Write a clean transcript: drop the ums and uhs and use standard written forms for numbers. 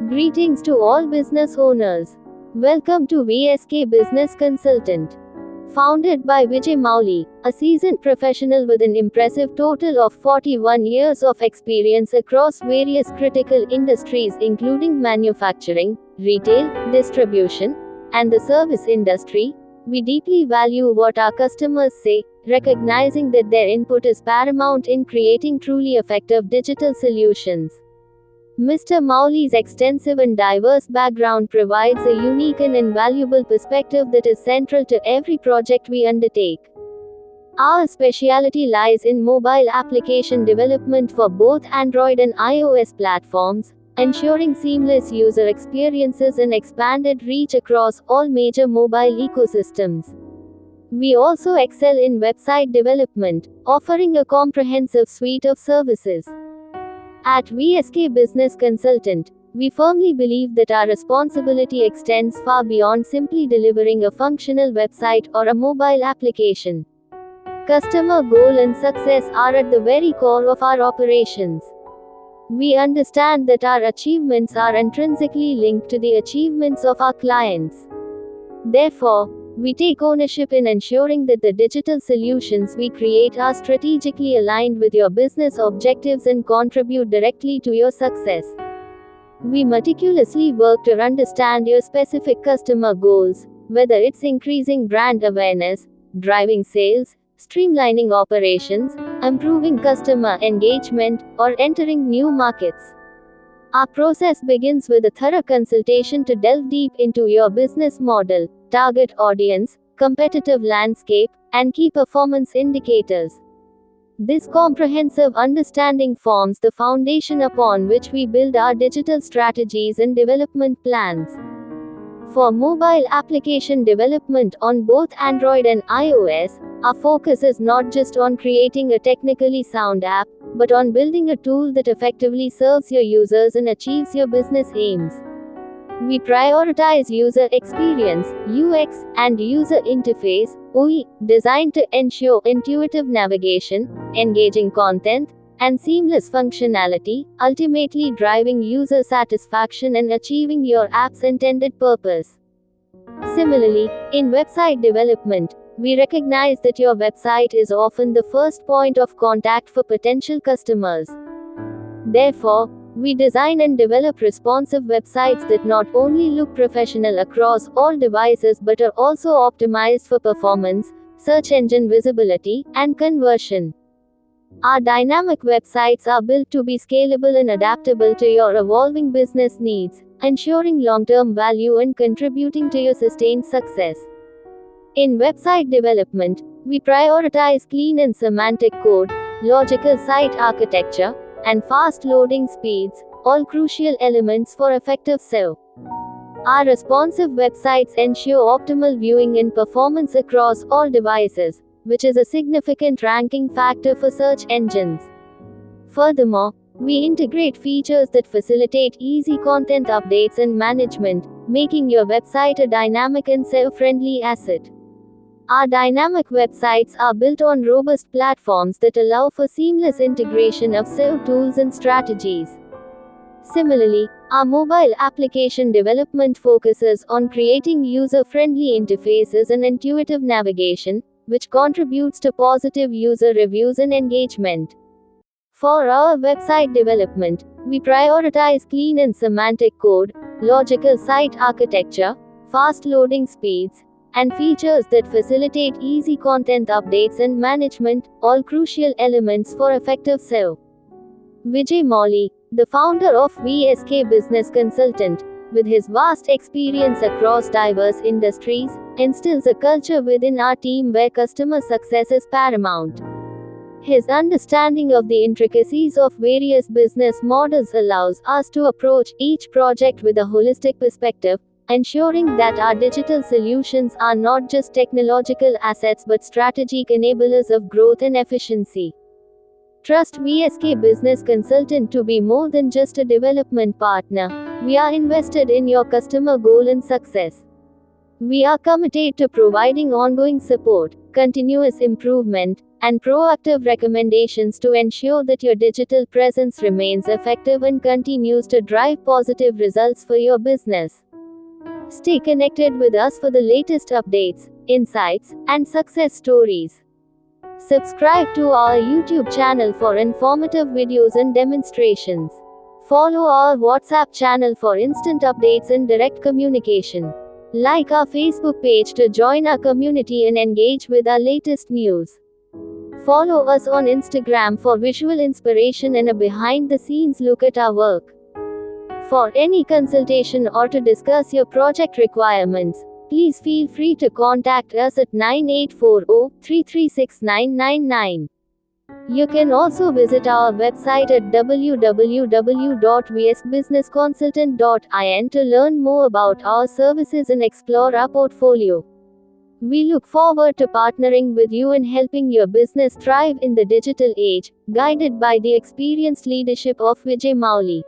Greetings to all business owners. Welcome to VSK Business Consultant. Founded by Vijay Mauli, a seasoned professional with an impressive total of 41 years of experience across various critical industries including manufacturing, retail, distribution, and the service industry, we deeply value what our customers say, recognizing that their input is paramount in creating truly effective digital solutions. Mr. Mauli's extensive and diverse background provides a unique and invaluable perspective that is central to every project we undertake. Our specialty lies in mobile application development for both Android and iOS platforms, ensuring seamless user experiences and expanded reach across all major mobile ecosystems. We also excel in website development, offering a comprehensive suite of services. At VSK Business Consultant, we firmly believe that our responsibility extends far beyond simply delivering a functional website or a mobile application. Customer goal and success are at the very core of our operations. We understand that our achievements are intrinsically linked to the achievements of our clients. Therefore, we take ownership in ensuring that the digital solutions we create are strategically aligned with your business objectives and contribute directly to your success. We meticulously work to understand your specific customer goals, whether it's increasing brand awareness, driving sales, streamlining operations, improving customer engagement, or entering new markets. Our process begins with a thorough consultation to delve deep into your business model, target audience, competitive landscape, and key performance indicators. This comprehensive understanding forms the foundation upon which we build our digital strategies and development plans. For mobile application development on both Android and iOS, our focus is not just on creating a technically sound app, but on building a tool that effectively serves your users and achieves your business aims. We prioritize user experience, UX, and user interface, UI, designed to ensure intuitive navigation, engaging content, and seamless functionality, ultimately driving user satisfaction and achieving your app's intended purpose. Similarly, in website development, we recognize that your website is often the first point of contact for potential customers. Therefore, we design and develop responsive websites that not only look professional across all devices but are also optimized for performance, search engine visibility, and conversion. Our dynamic websites are built to be scalable and adaptable to your evolving business needs, ensuring long-term value and contributing to your sustained success. In website development, we prioritize clean and semantic code, logical site architecture, and fast loading speeds, all crucial elements for effective SEO. Our responsive websites ensure optimal viewing and performance across all devices, which is a significant ranking factor for search engines. Furthermore, we integrate features that facilitate easy content updates and management, making your website a dynamic and SEO-friendly asset. Our dynamic websites are built on robust platforms that allow for seamless integration of SEO tools and strategies. Similarly, our mobile application development focuses on creating user-friendly interfaces and intuitive navigation, which contributes to positive user reviews and engagement. For our website development, we prioritize clean and semantic code, logical site architecture, fast loading speeds, and features that facilitate easy content updates and management, all crucial elements for effective SEO. Vijay Mauli, the founder of VSK Business Consultant, with his vast experience across diverse industries, instills a culture within our team where customer success is paramount. His understanding of the intricacies of various business models allows us to approach each project with a holistic perspective, ensuring that our digital solutions are not just technological assets but strategic enablers of growth and efficiency. Trust VSK Business Consultant to be more than just a development partner. We are invested in your customer goal and success. We are committed to providing ongoing support, continuous improvement, and proactive recommendations to ensure that your digital presence remains effective and continues to drive positive results for your business. Stay connected with us for the latest updates, insights, and success stories. Subscribe to our YouTube channel for informative videos and demonstrations. Follow our WhatsApp channel for instant updates and direct communication. Like our Facebook page to join our community and engage with our latest news. Follow us on Instagram for visual inspiration and a behind-the-scenes look at our work. For any consultation or to discuss your project requirements, please feel free to contact us at 9840-336-999. You can also visit our website at www.vsbusinessconsultant.in to learn more about our services and explore our portfolio. We look forward to partnering with you and helping your business thrive in the digital age, guided by the experienced leadership of Vijay Mauli.